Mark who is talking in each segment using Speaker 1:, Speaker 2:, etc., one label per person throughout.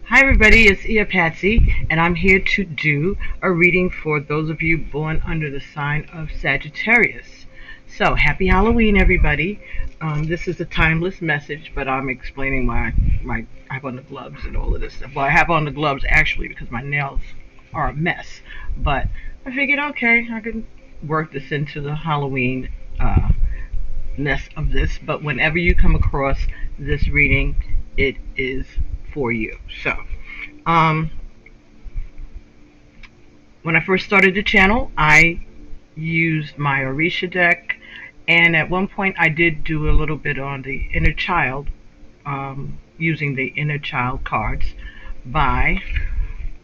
Speaker 1: Hi everybody, it's Patsy, and I'm here to do a reading for those of you born under the sign of Sagittarius. So, happy Halloween everybody. This is a timeless message, but I'm explaining why I have on the gloves and all of this stuff. Well, I have on the gloves actually because my nails are a mess, but I figured, okay, I can work this into the Halloween ness of this, but whenever you come across this reading, it is for you. So, um, when I first started the channel, I used my Orisha deck, and at one point I did do a little bit on the inner child, using the inner child cards by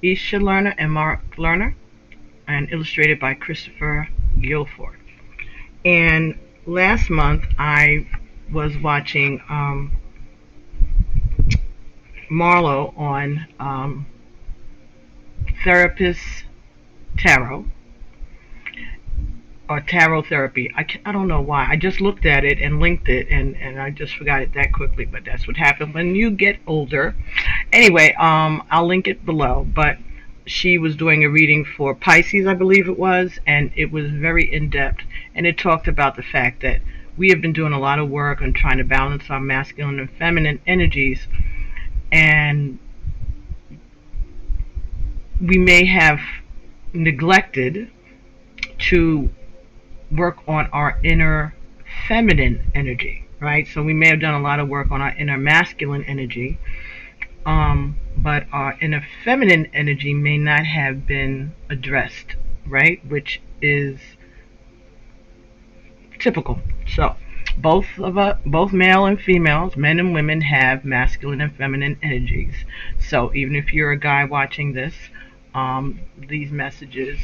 Speaker 1: Isha Lerner and Mark Lerner, and illustrated by Christopher Guilford. And last month I was watching Marlo on Therapist Tarot, or Tarot Therapy. I don't know why. I just looked at it and linked it, and I just forgot it that quickly, but that's what happened when you get older. Anyway, I'll link it below, but she was doing a reading for Pisces, I believe it was, and it was very in-depth, and it talked about the fact that we have been doing a lot of work on trying to balance our masculine and feminine energies, and we may have neglected to work on our inner feminine energy, right? So we may have done a lot of work on our inner masculine energy, but our inner feminine energy may not have been addressed, right? Which is typical. So both male and females, men and women, have masculine and feminine energies. So even if you're a guy watching this, these messages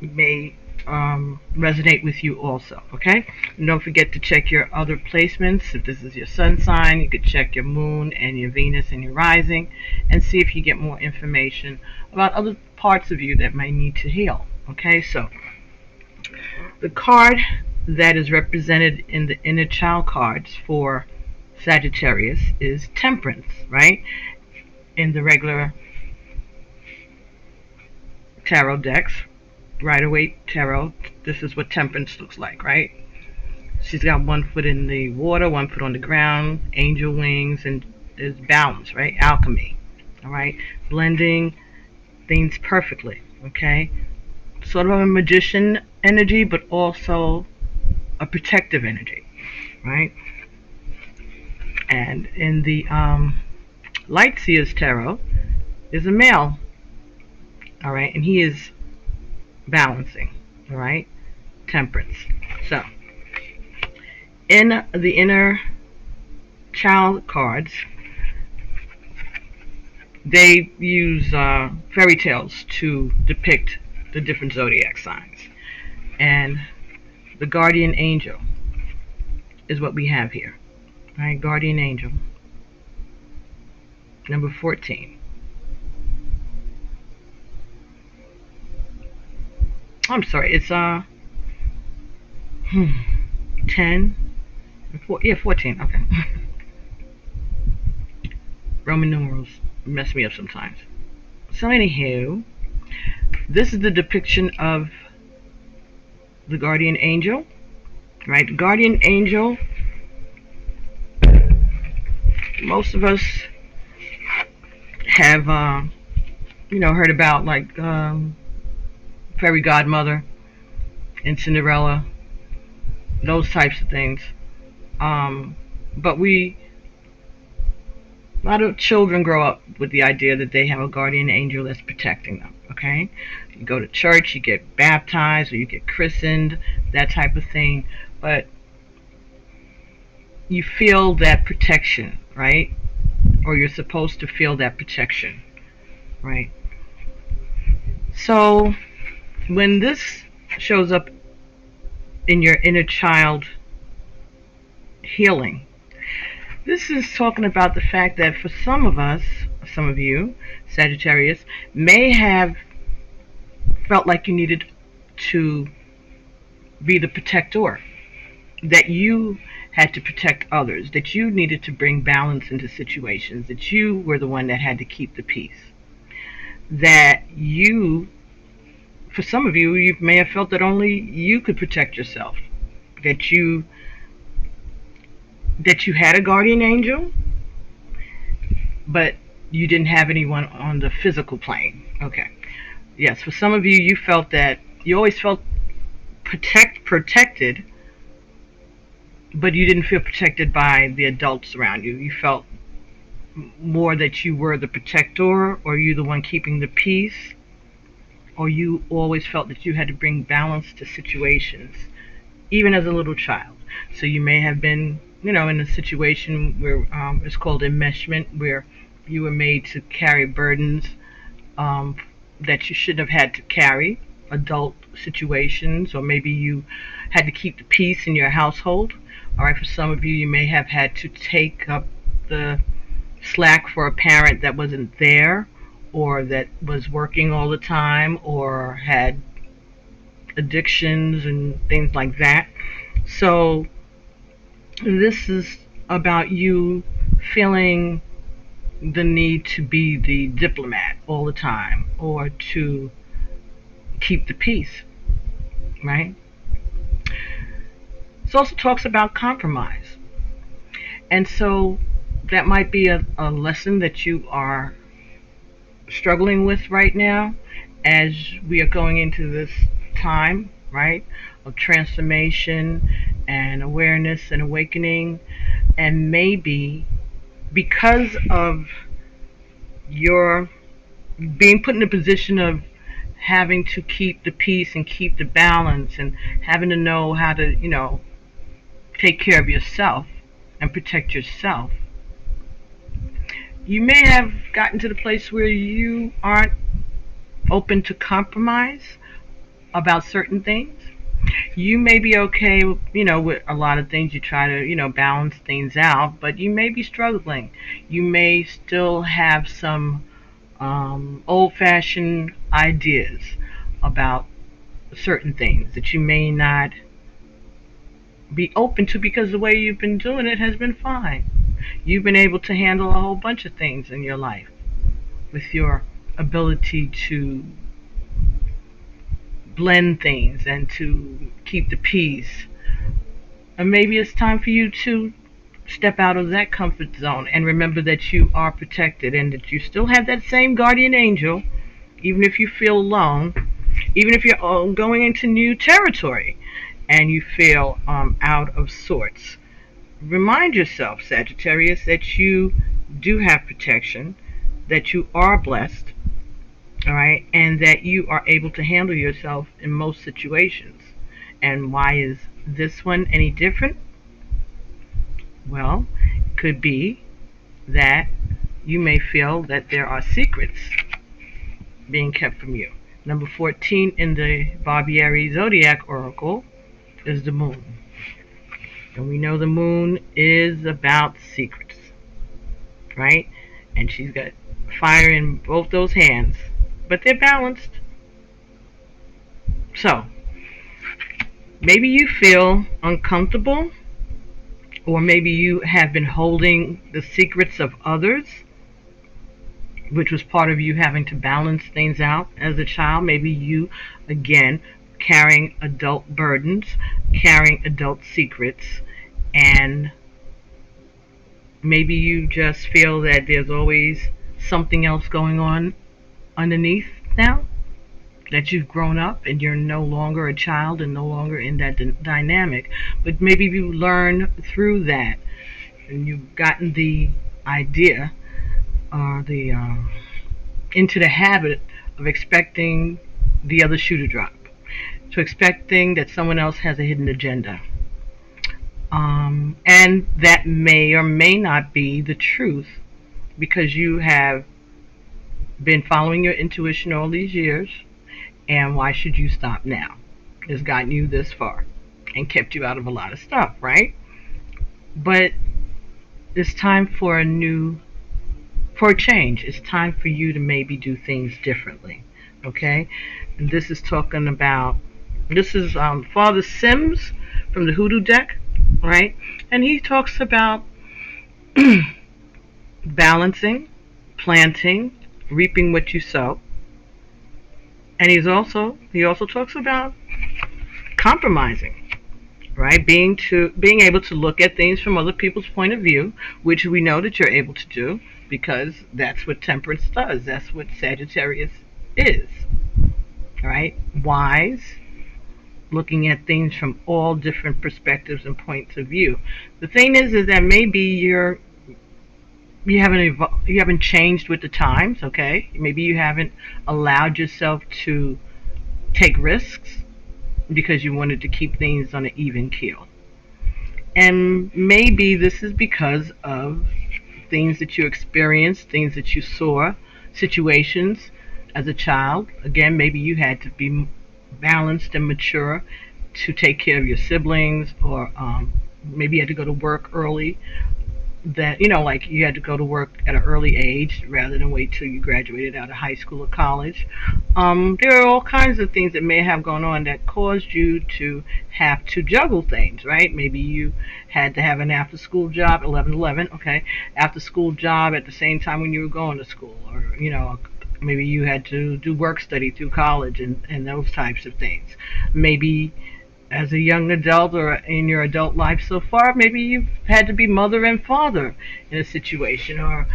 Speaker 1: may resonate with you also. Okay, and don't forget to check your other placements. If this is your sun sign, you could check your moon and your Venus and your rising, and see if you get more information about other parts of you that might need to heal. Okay, so the card that is represented in the inner child cards for Sagittarius is Temperance, right? In the regular tarot decks, Rider-Waite Tarot, this is what Temperance looks like, right? She's got one foot in the water, one foot on the ground, angel wings, and is balance, right? Alchemy, all right? Blending things perfectly, okay? Sort of a magician energy, but also a protective energy, right? And in the Light Seer's Tarot is a male, all right? And he is balancing, all right? Temperance. So, in the inner child cards, they use fairy tales to depict the different zodiac signs. And the guardian angel is what we have here, right? Guardian angel, number 14. I'm sorry, it's 10, yeah, 14, okay. Roman numerals mess me up sometimes. So anywho, this is the depiction of the guardian angel, right? The guardian angel, most of us have, heard about, like, fairy godmother and Cinderella, those types of things. But a lot of children grow up with the idea that they have a guardian angel that's protecting them, okay? You go to church, you get baptized, or you get christened, that type of thing, but you feel that protection, right? Or you're supposed to feel that protection, right? So when this shows up in your inner child healing, this is talking about the fact that for some of us, some of you, Sagittarius, may have felt like you needed to be the protector, that you had to protect others, that you needed to bring balance into situations, that you were the one that had to keep the peace. That you, for some of you, you may have felt that only you could protect yourself. That you had a guardian angel, but you didn't have anyone on the physical plane. Okay. Yes, for some of you, you felt that you always felt protected, but you didn't feel protected by the adults around you. You felt more that you were the protector, or you the one keeping the peace, or you always felt that you had to bring balance to situations, even as a little child. So you may have been, in a situation where it's called enmeshment, where you were made to carry burdens that you shouldn't have had to carry, adult situations, or maybe you had to keep the peace in your household. All right, for some of you, you may have had to take up the slack for a parent that wasn't there, or that was working all the time, or had addictions and things like that. So this is about you feeling the need to be the diplomat all the time, or to keep the peace, right? It also talks about compromise. And so that might be a lesson that you are struggling with right now, as we are going into this time, right, of transformation and awareness and awakening. And maybe because of your being put in a position of having to keep the peace and keep the balance, and having to know how to, take care of yourself and protect yourself, you may have gotten to the place where you aren't open to compromise about certain things. You may be okay, with a lot of things. You try to, balance things out, but you may be struggling. You may still have some old-fashioned ideas about certain things that you may not be open to, because the way you've been doing it has been fine. You've been able to handle a whole bunch of things in your life with your ability to blend things and to keep the peace. And maybe it's time for you to step out of that comfort zone and remember that you are protected, and that you still have that same guardian angel, even if you feel alone, even if you're going into new territory and you feel out of sorts. Remind yourself, Sagittarius, that you do have protection, that you are blessed, all right, and that you are able to handle yourself in most situations. And why is this one any different? Well, it could be that you may feel that there are secrets being kept from you. Number 14 in the Barbieri Zodiac Oracle is the moon. And we know the moon is about secrets, right? And she's got fire in both those hands, but they're balanced. So, maybe you feel uncomfortable, or maybe you have been holding the secrets of others, which was part of you having to balance things out as a child. Maybe you, again, carrying adult burdens, carrying adult secrets, and maybe you just feel that there's always something else going on underneath now, that you've grown up and you're no longer a child and no longer in that dynamic. But maybe you learn through that, and you've gotten the idea, into the habit of expecting the other shoe to drop, to expecting that someone else has a hidden agenda. And that may or may not be the truth, because you have been following your intuition all these years, and why should you stop now? It's gotten you this far and kept you out of a lot of stuff, right? But it's time for a change. It's time for you to maybe do things differently, okay? And this is Father Sims from the Hoodoo deck, right? And he talks about balancing, planting, reaping what you sow. And he also talks about compromising, right? Being able to look at things from other people's point of view, which we know that you're able to do because that's what temperance does. That's what Sagittarius is, right? Wise, looking at things from all different perspectives and points of view. The thing is that maybe you haven't changed with the times, okay? Maybe you haven't allowed yourself to take risks because you wanted to keep things on an even keel. And maybe this is because of things that you experienced, things that you saw, situations as a child. Again, maybe you had to be balanced and mature to take care of your siblings, or maybe you had to go to work early, that like you had to go to work at an early age rather than wait till you graduated out of high school or college. There are all kinds of things that may have gone on that caused you to have to juggle things, right? Maybe you had to have an after school job, 11-11, okay, after school job at the same time when you were going to school, or maybe you had to do work study through college, and those types of things. Maybe as a young adult or in your adult life so far, maybe you've had to be mother and father in a situation, or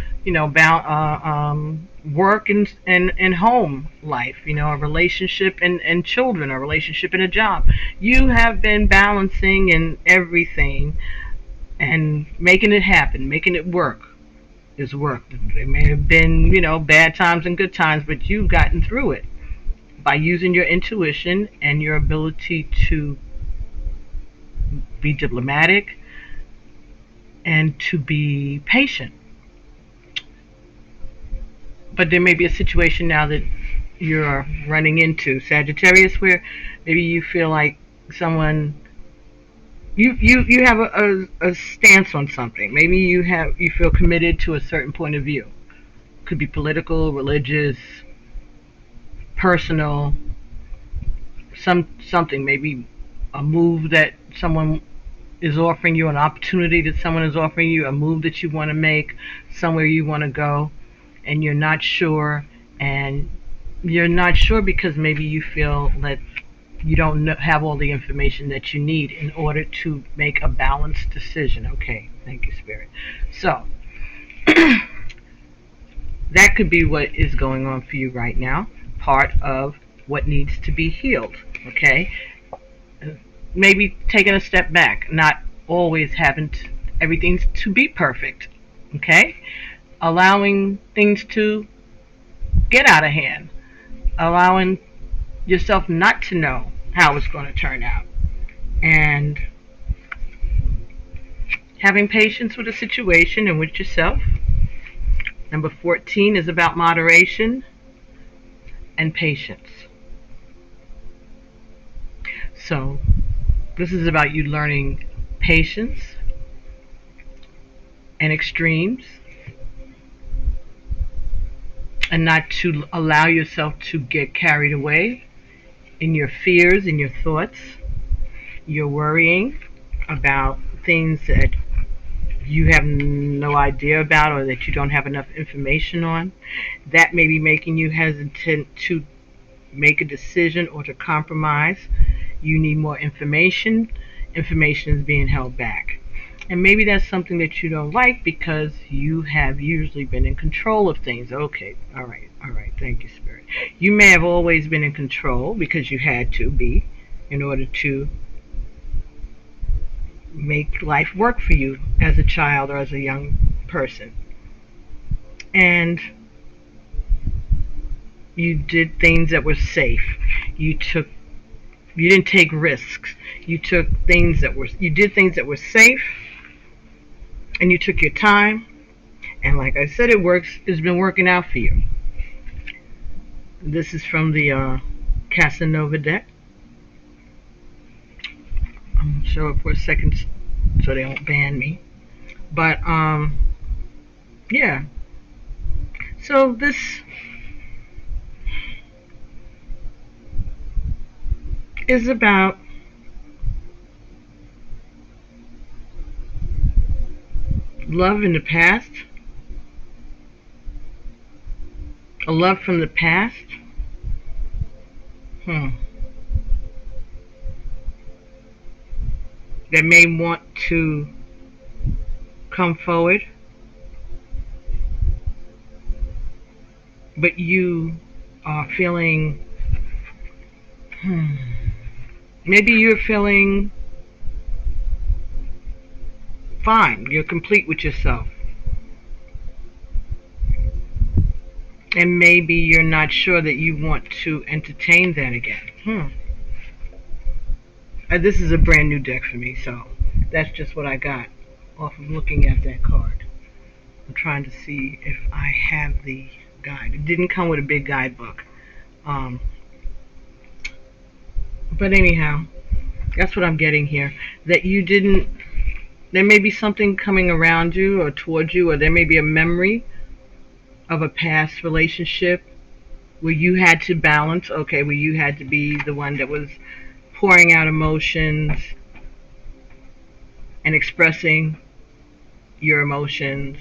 Speaker 1: work and home life, a relationship and children, a relationship and a job. You have been balancing in everything and making it happen, making it work. Is work. There may have been, bad times and good times, but you've gotten through it by using your intuition and your ability to be diplomatic and to be patient. But there may be a situation now that you're running into, Sagittarius, where maybe you feel like someone you have a stance on something. Maybe you feel committed to a certain point of view. Could be political, religious, personal, something, maybe a move that someone is offering you, an opportunity that someone is offering you, a move that you want to make, somewhere you want to go, and you're not sure. And you're not sure because maybe you feel that you don't have all the information that you need in order to make a balanced decision. Okay, thank you, Spirit. So that could be what is going on for you right now, part of what needs to be healed. Okay, maybe taking a step back, not always having everything to be perfect. Okay, allowing things to get out of hand, allowing yourself not to know how it's going to turn out, and having patience with the situation and with yourself. Number 14 is about moderation and patience. So this is about you learning patience and extremes, and not to allow yourself to get carried away in your fears and your thoughts. You're worrying about things that you have no idea about, or that you don't have enough information on. That may be making you hesitant to make a decision or to compromise. You need more information. Information is being held back. And maybe that's something that you don't like because you have usually been in control of things. Okay, all right, thank you, Spirit. You may have always been in control because you had to be in order to make life work for you as a child or as a young person. And you did things that were safe. You didn't take risks. You did things that were safe, and you took your time. And like I said, it's been working out for you. This is from the Casanova deck. I'm gonna show it for a second so they won't ban me. But yeah. So this is about Love in the past? A love from the past? That may want to come forward, but you are feeling, maybe you're feeling fine, you're complete with yourself. And maybe you're not sure that you want to entertain that again. This is a brand new deck for me, so that's just what I got off of looking at that card. I'm trying to see if I have the guide. It didn't come with a big guidebook. But anyhow, that's what I'm getting here. That you didn't, there may be something coming around you or towards you, or there may be a memory of a past relationship where you had to balance, okay, where you had to be the one that was pouring out emotions and expressing your emotions.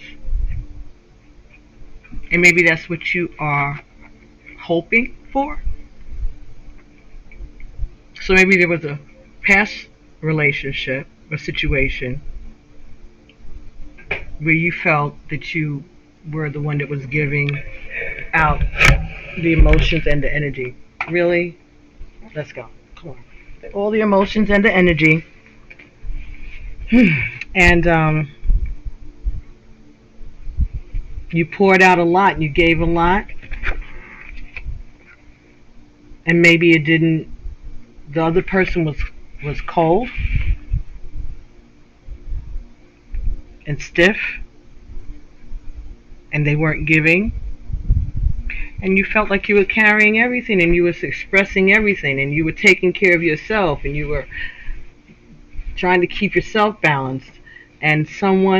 Speaker 1: And maybe that's what you are hoping for. So maybe there was a past relationship or situation where you felt that you were the one that was giving out the emotions and the energy. Really? Let's go. Come on. All the emotions and the energy. And you poured out a lot and you gave a lot. And maybe it didn't, the other person was cold and stiff, and they weren't giving, and you felt like you were carrying everything, and you were expressing everything, and you were taking care of yourself, and you were trying to keep yourself balanced, and some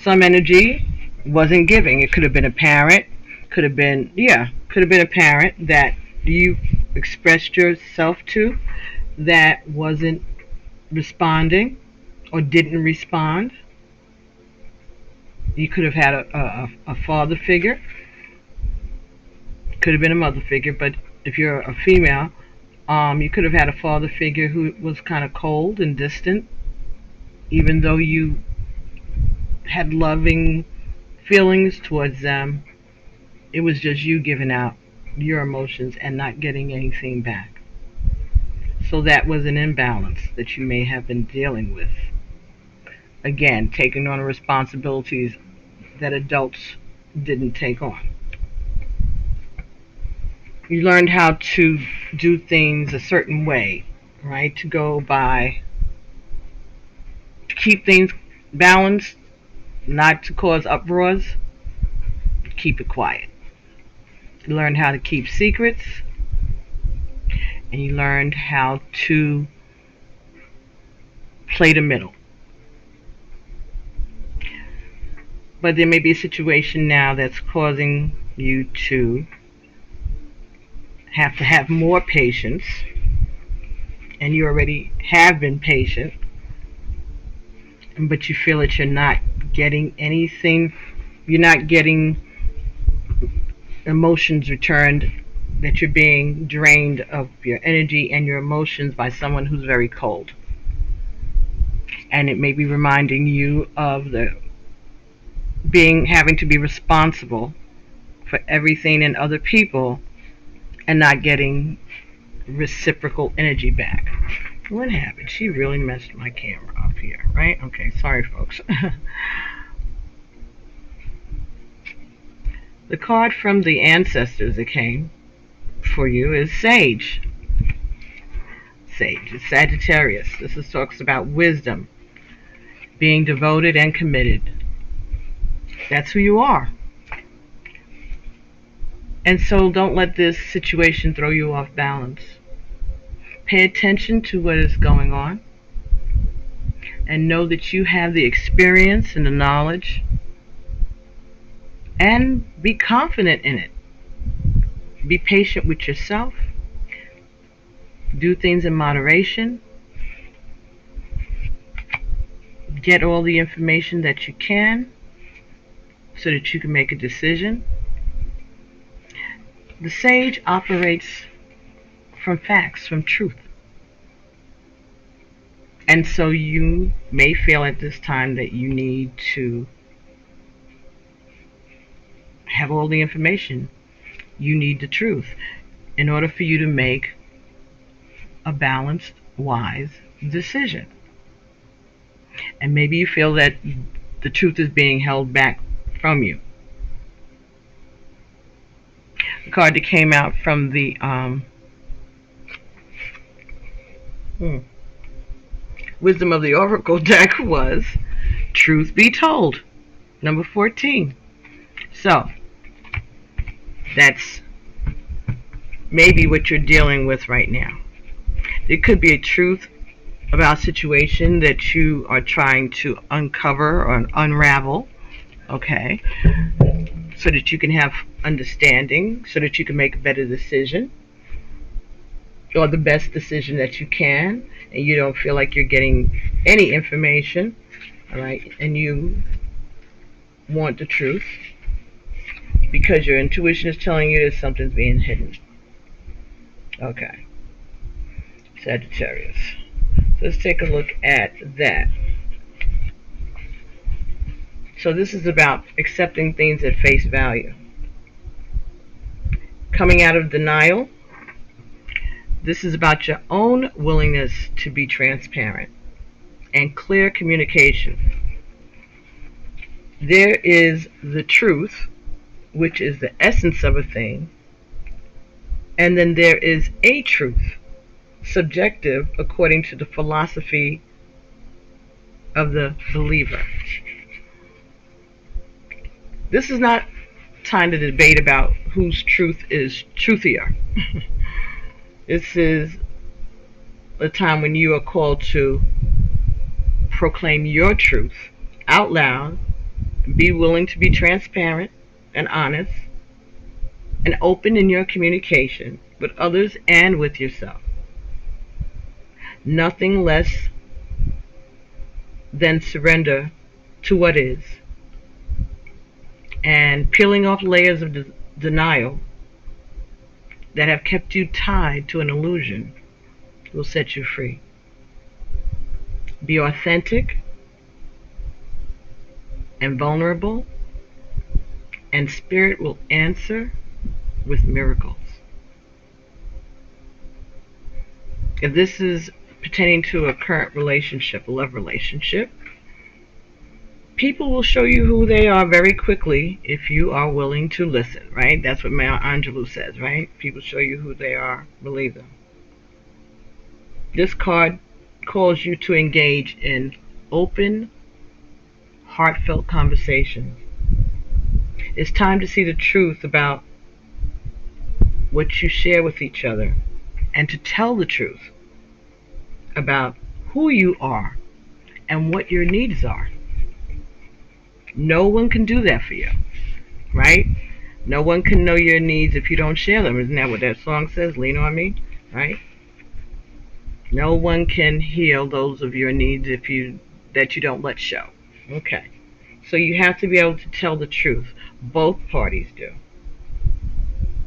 Speaker 1: energy wasn't giving. It could have been a parent, could have been a parent that you expressed yourself to that wasn't responding or didn't respond. You could have had a father figure, could have been a mother figure, but if you're a female, you could have had a father figure who was kind of cold and distant, even though you had loving feelings towards them. It was just you giving out your emotions and not getting anything back. So that was an imbalance that you may have been dealing with. Again, taking on responsibilities that adults didn't take on. You learned how to do things a certain way, right? To keep things balanced, not to cause uproars, keep it quiet. You learned how to keep secrets, and you learned how to play the middle. But there may be a situation now that's causing you to have more patience, and you already have been patient, but you feel that you're not getting anything, you're not getting emotions returned, that you're being drained of your energy and your emotions by someone who's very cold. And it may be reminding you of having to be responsible for everything and other people and not getting reciprocal energy back. What happened? She really messed my camera up here, right? Okay, sorry folks. The card from the ancestors that came for you is Sage. Sage. It's Sagittarius. This talks about wisdom, being devoted and committed. That's who you are. And so don't let this situation throw you off balance. Pay attention to what is going on and know that you have the experience and the knowledge, and be confident in it. Be patient with yourself. Do things in moderation. Get all the information that you can so that you can make a decision. The sage operates from facts, from truth. And so you may feel at this time that you need to have all the information. You need the truth in order for you to make a balanced, wise decision. And maybe you feel that the truth is being held back from you. The card that came out from the Wisdom of the Oracle deck was Truth Be Told, number 14. So, that's maybe what you're dealing with right now. It could be a truth about a situation that you are trying to uncover or unravel, okay, so that you can have understanding, so that you can make a better decision, or the best decision that you can, and you don't feel like you're getting any information, all right, and you want the truth because your intuition is telling you that something's being hidden. Okay, Sagittarius. So let's take a look at that. So this is about accepting things at face value. Coming out of denial. This is about your own willingness to be transparent and clear communication. There is the truth, which is the essence of a thing, and then there is a truth, subjective according to the philosophy of the believer. This is not time to debate about whose truth is truthier. This is a time when you are called to proclaim your truth out loud, be willing to be transparent and honest, and open in your communication with others and with yourself. Nothing less than surrender to what is, and peeling off layers of denial that have kept you tied to an illusion will set you free. Be authentic and vulnerable, and Spirit will answer with miracles. If this is pertaining to a current relationship, a love relationship, people will show you who they are very quickly if you are willing to listen, right? That's what Maya Angelou says, right? People show you who they are, believe them. This card calls you to engage in open, heartfelt conversations. It's time to see the truth about what you share with each other, and to tell the truth about who you are and what your needs are. No one can do that for you, right? No one can know your needs if you don't share them. Isn't that what that song says? Lean on me, right? No one can heal those of your needs that you don't let show. Okay. So you have to be able to tell the truth. Both parties do.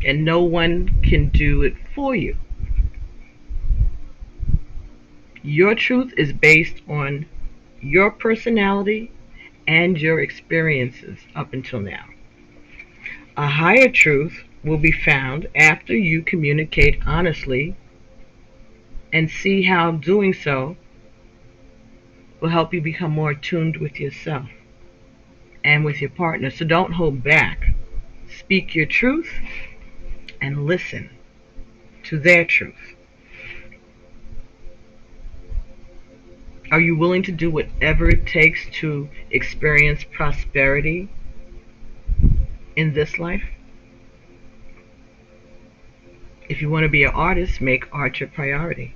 Speaker 1: And no one can do it for you. Your truth is based on your personality and your experiences up until now. A higher truth will be found after you communicate honestly and see how doing so will help you become more attuned with yourself and with your partner. So don't hold back. Speak your truth and listen to their truth. Are you willing to do whatever it takes to experience prosperity in this life? If you want to be an artist, make art your priority.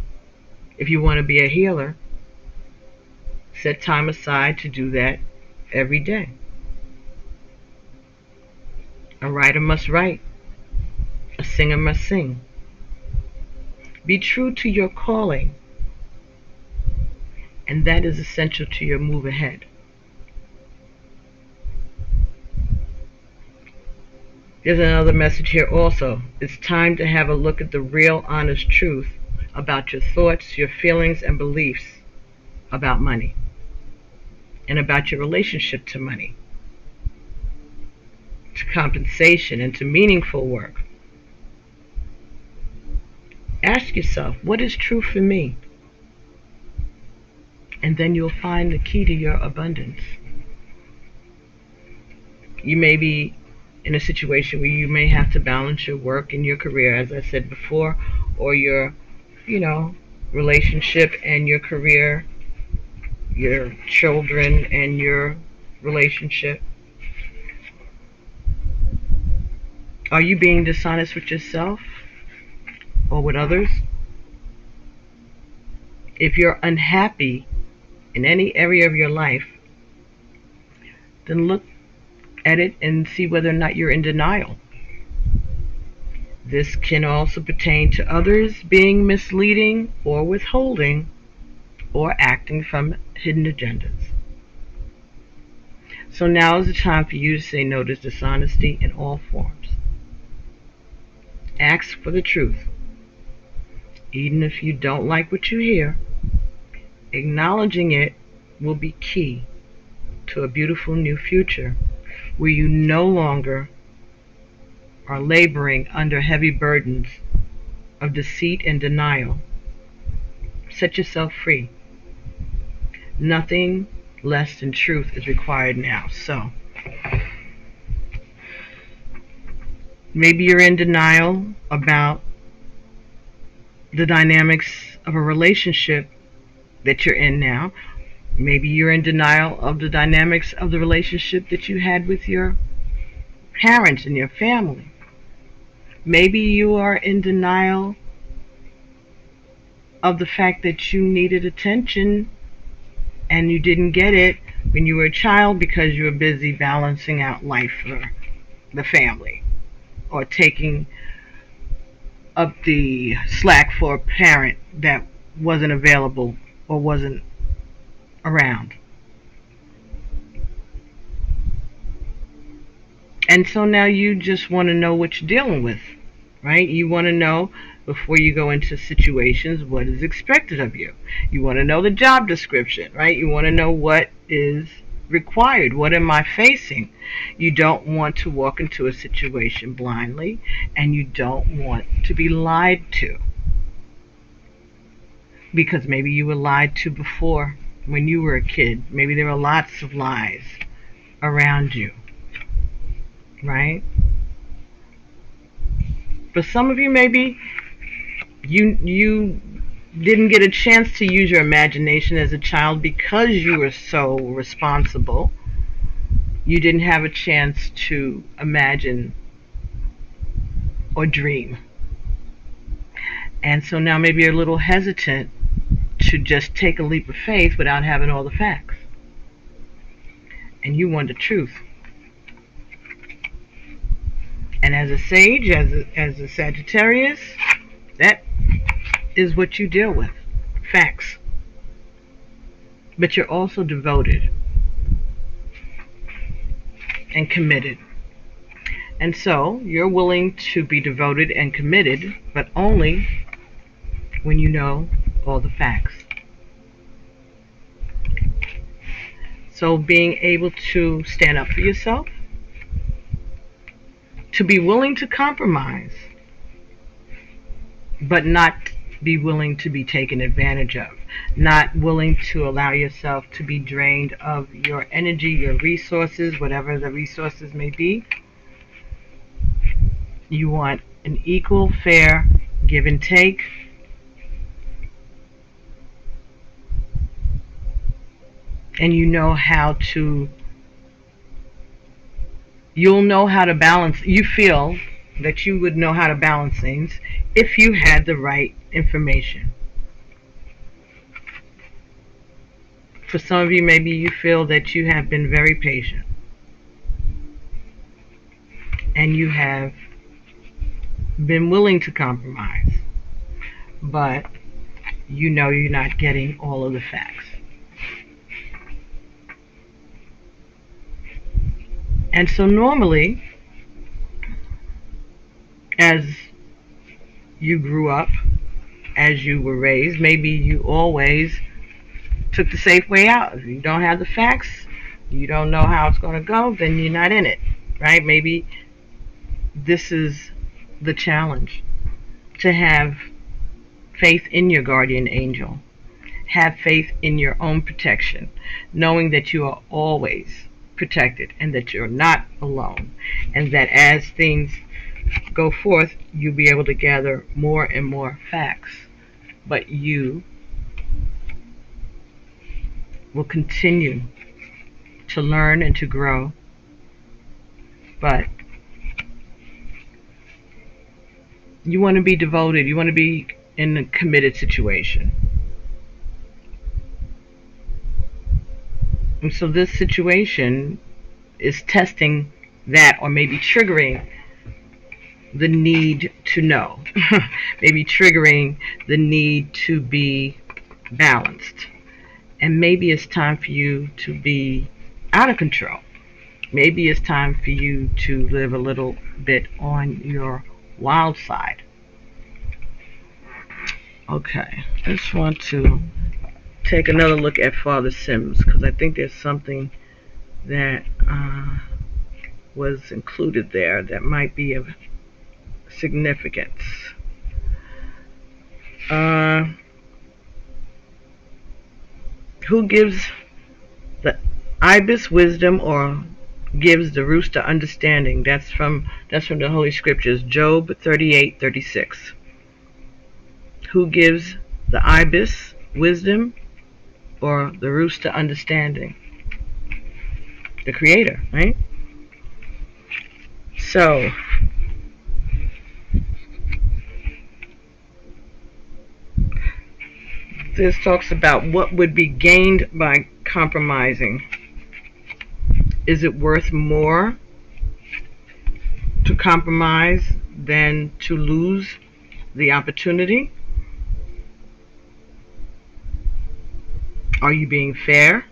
Speaker 1: If you want to be a healer, set time aside to do that every day. A writer must write. A singer must sing. Be true to your calling. And that is essential to your move ahead. There's another message here also. It's time to have a look at the real, honest truth about your thoughts, your feelings, and beliefs about money and about your relationship to money, to compensation, and to meaningful work. Ask yourself, what is true for me? And then you'll find the key to your abundance. You may be in a situation where you may have to balance your work and your career, as I said before, or your, relationship and your career, your children and your relationship. Are you being dishonest with yourself or with others? If you're unhappy in any area of your life, then look at it and see whether or not you're in denial. This can also pertain to others being misleading or withholding or acting from hidden agendas. So now is the time for you to say no to dishonesty in all forms. Ask for the truth. Even if you don't like what you hear, acknowledging it will be key to a beautiful new future where you no longer are laboring under heavy burdens of deceit and denial. Set yourself free. Nothing less than truth is required now. So, maybe you're in denial about the dynamics of a relationship that you're in now. Maybe you're in denial of the dynamics of the relationship that you had with your parents and your family. Maybe you are in denial of the fact that you needed attention and you didn't get it when you were a child because you were busy balancing out life for the family or taking up the slack for a parent that wasn't available or wasn't around. And so now you just want to know what you're dealing with, right? You want to know before you go into situations what is expected of you. You want to know the job description, right? You want to know what is required. What am I facing? You don't want to walk into a situation blindly, and you don't want to be lied to. Because maybe you were lied to before when you were a kid. Maybe there were lots of lies around you. Right? For some of you, maybe you didn't get a chance to use your imagination as a child because you were so responsible. You didn't have a chance to imagine or dream. And so now maybe you're a little hesitant to just take a leap of faith without having all the facts. And you want the truth. And as a sage, as a Sagittarius, that is what you deal with. Facts. But you're also devoted and committed. And so you're willing to be devoted and committed, but only when you know all the facts. So being able to stand up for yourself, to be willing to compromise, but not be willing to be taken advantage of, not willing to allow yourself to be drained of your energy, your resources, whatever the resources may be. You want an equal, fair give and take. And you know how to you'll know how to balance. You feel that you would know how to balance things if you had the right information. For some of you, maybe you feel that you have been very patient and you have been willing to compromise, but you know you're not getting all of the facts. And so normally, as you grew up, as you were raised, maybe you always took the safe way out. If you don't have the facts, you don't know how it's going to go, then you're not in it, right? Maybe this is the challenge, to have faith in your guardian angel, have faith in your own protection, knowing that you are always protected and that you're not alone, and that as things go forth, you'll be able to gather more and more facts. But you will continue to learn and to grow. But you want to be devoted. You want to be in a committed situation. And so this situation is testing that, or maybe triggering the need to know. Maybe triggering the need to be balanced. And maybe it's time for you to be out of control. Maybe it's time for you to live a little bit on your wild side. Okay, I just want to take another look at Father Sims, because I think there's something that was included there that might be of significance. Who gives the ibis wisdom, or gives the rooster understanding? That's from the Holy Scriptures, Job 38:36. Who gives the ibis wisdom, or the rooster understanding? The Creator, right? So this talks about what would be gained by compromising. Is it worth more to compromise than to lose the opportunity? Are you being fair?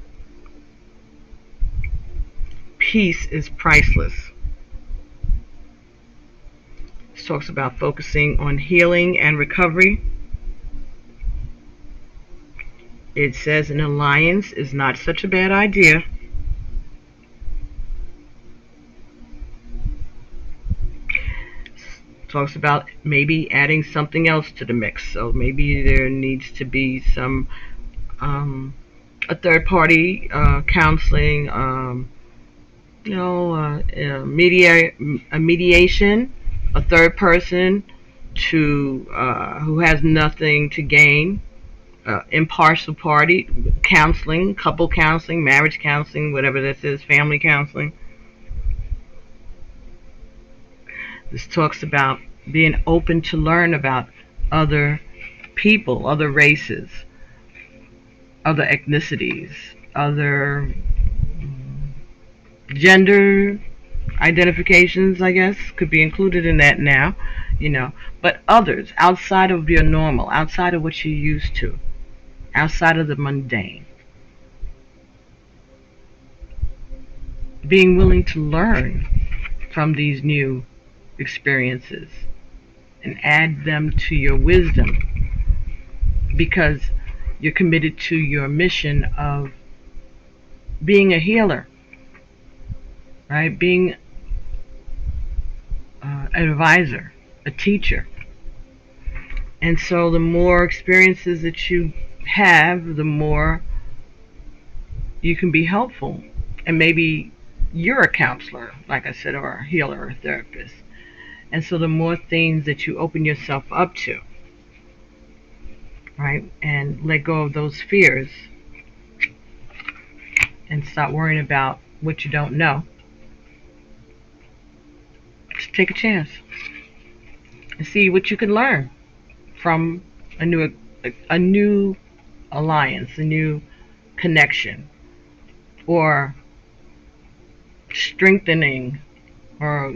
Speaker 1: Peace is priceless. This talks about focusing on healing and recovery. It says an alliance is not such a bad idea. Talks about maybe adding something else to the mix. So maybe there needs to be some a third party counseling, mediation, a third person to who has nothing to gain. Impartial party counseling, couple counseling, marriage counseling, whatever this is, family counseling. This talks about being open to learn about other people, other races, other ethnicities, other gender identifications, I guess, could be included in that now, but others outside of your normal, outside of what you're used to, outside of the mundane. Being willing to learn from these new experiences and add them to your wisdom, because you're committed to your mission of being a healer, right? Being an advisor, a teacher. And so the more experiences that you have, the more you can be helpful. And maybe you're a counselor, like I said, or a healer or a therapist. And so the more things that you open yourself up to, right, and let go of those fears and stop worrying about what you don't know, just take a chance and see what you can learn from a new alliance, a new connection, or strengthening or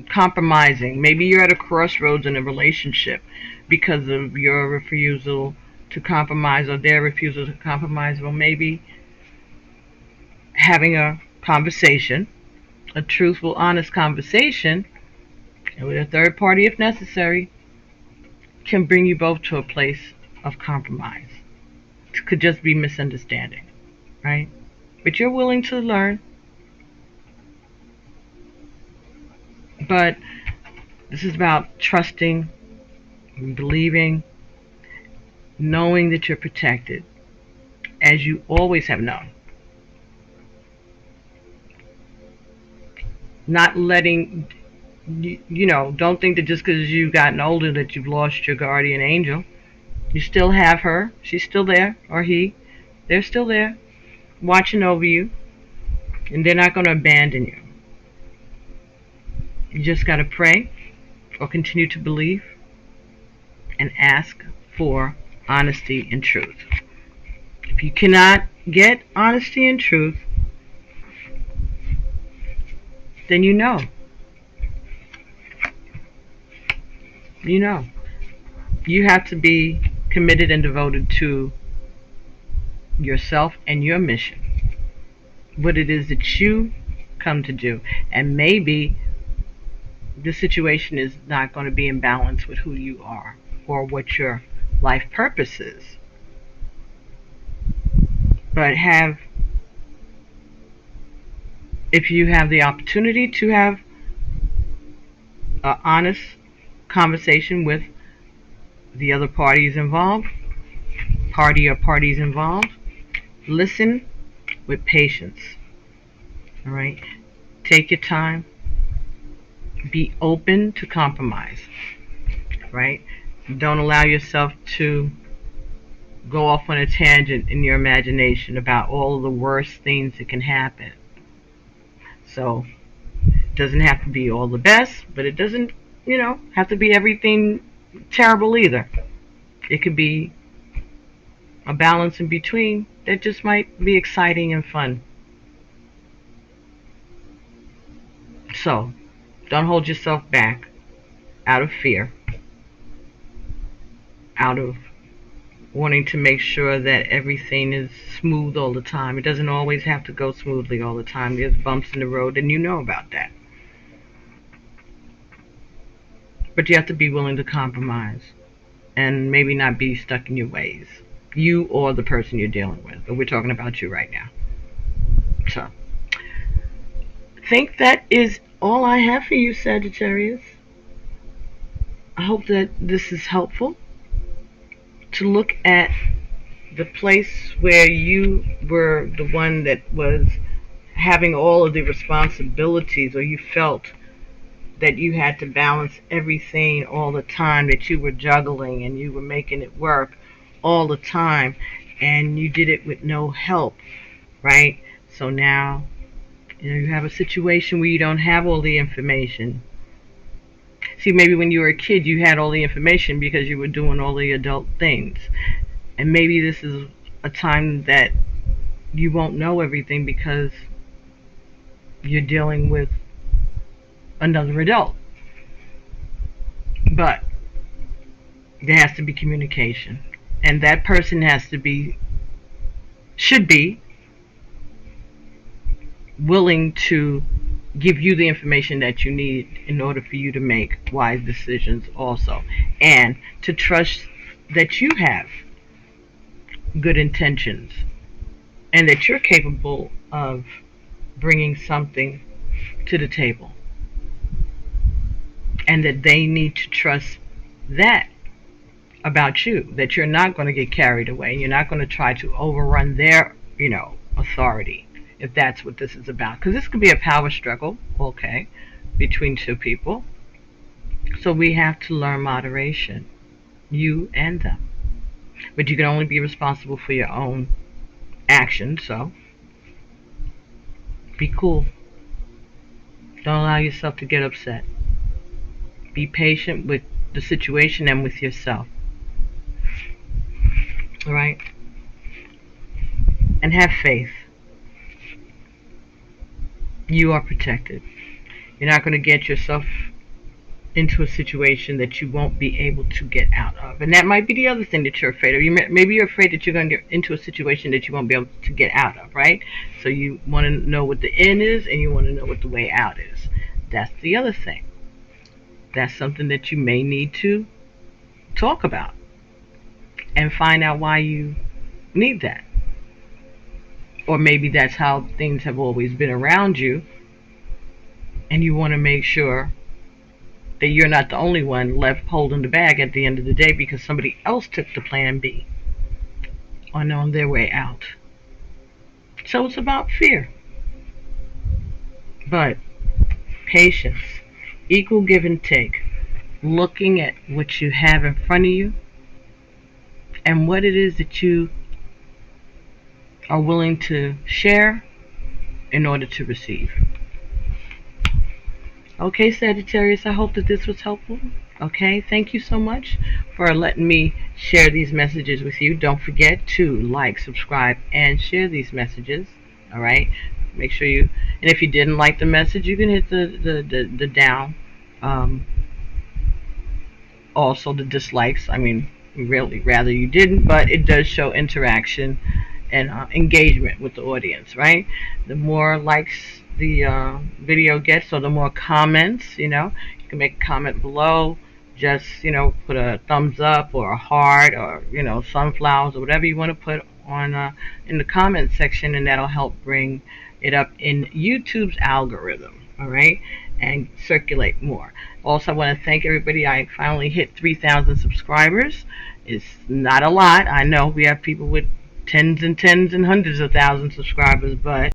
Speaker 1: compromising. Maybe you're at a crossroads in a relationship because of your refusal to compromise or their refusal to compromise. Well, maybe having a conversation, a truthful, honest conversation, and with a third party if necessary, can bring you both to a place of compromise. It could just be misunderstanding, right? But you're willing to learn. But this is about trusting, believing, knowing that you're protected, as you always have known. Not letting, don't think that just because you've gotten older that you've lost your guardian angel. You still have her. She's still there, or he. They're still there, watching over you, and they're not going to abandon you. You just got to pray or continue to believe and ask for honesty and truth. If you cannot get honesty and truth, then you know. You know. You have to be committed and devoted to yourself and your mission. What it is that you come to do. And maybe the situation is not going to be in balance with who you are or what your life purpose is. But if you have the opportunity to have an honest conversation with the other parties involved, parties involved, listen with patience. All right? Take your time. Be open to compromise. Right? Don't allow yourself to go off on a tangent in your imagination about all of the worst things that can happen. So, it doesn't have to be all the best, but it doesn't, have to be everything terrible either. It could be a balance in between that just might be exciting and fun. So, don't hold yourself back out of fear, out of wanting to make sure that everything is smooth all the time. It doesn't always have to go smoothly all the time. There's bumps in the road, and you know about that. But you have to be willing to compromise and maybe not be stuck in your ways. You or the person you're dealing with. But we're talking about you right now. So, I think that is all I have for you, Sagittarius. I hope that this is helpful to look at the place where you were the one that was having all of the responsibilities, or you felt that you had to balance everything all the time, that you were juggling and you were making it work all the time, and you did it with no help, right? So now you have a situation where you don't have all the information. See, maybe when you were a kid you had all the information because you were doing all the adult things, and maybe this is a time that you won't know everything because you're dealing with another adult. But there has to be communication, and that person should be willing to give you the information that you need in order for you to make wise decisions also, and to trust that you have good intentions and that you're capable of bringing something to the table, and that they need to trust that about you, that you're not going to get carried away. You're not going to try to overrun their, authority, if that's what this is about. Because this could be a power struggle, okay, between two people. So we have to learn moderation, you and them. But you can only be responsible for your own actions, so be cool. Don't allow yourself to get upset. Be patient with the situation and with yourself. Alright? And have faith. You are protected. You're not going to get yourself into a situation that you won't be able to get out of. And that might be the other thing that you're afraid of. Maybe you're afraid that you're going to get into a situation that you won't be able to get out of, right? So you want to know what the in is, and you want to know what the way out is. That's the other thing. That's something that you may need to talk about and find out why you need that. Or maybe that's how things have always been around you, and you want to make sure that you're not the only one left holding the bag at the end of the day because somebody else took the plan B on their way out. So it's about fear. But patience, equal give and take, looking at what you have in front of you and what it is that you are willing to share in order to receive. Okay, Sagittarius, I hope that this was helpful. Okay, thank you so much for letting me share these messages with you. Don't forget to like, subscribe, and share these messages. All right, make sure you, and if you didn't like the message, you can hit the down. Also the dislikes. I mean, really rather you didn't, but it does show interaction and engagement with the audience, right? The more likes the video gets, or the more comments, you can make a comment below. Just, put a thumbs up or a heart or, sunflowers or whatever you want to put on in the comment section, and that'll help bring it up in YouTube's algorithm, all right, and circulate more. Also, I want to thank everybody. I finally hit 3,000 subscribers. It's not a lot. I know we have people with tens and hundreds of thousands of subscribers, but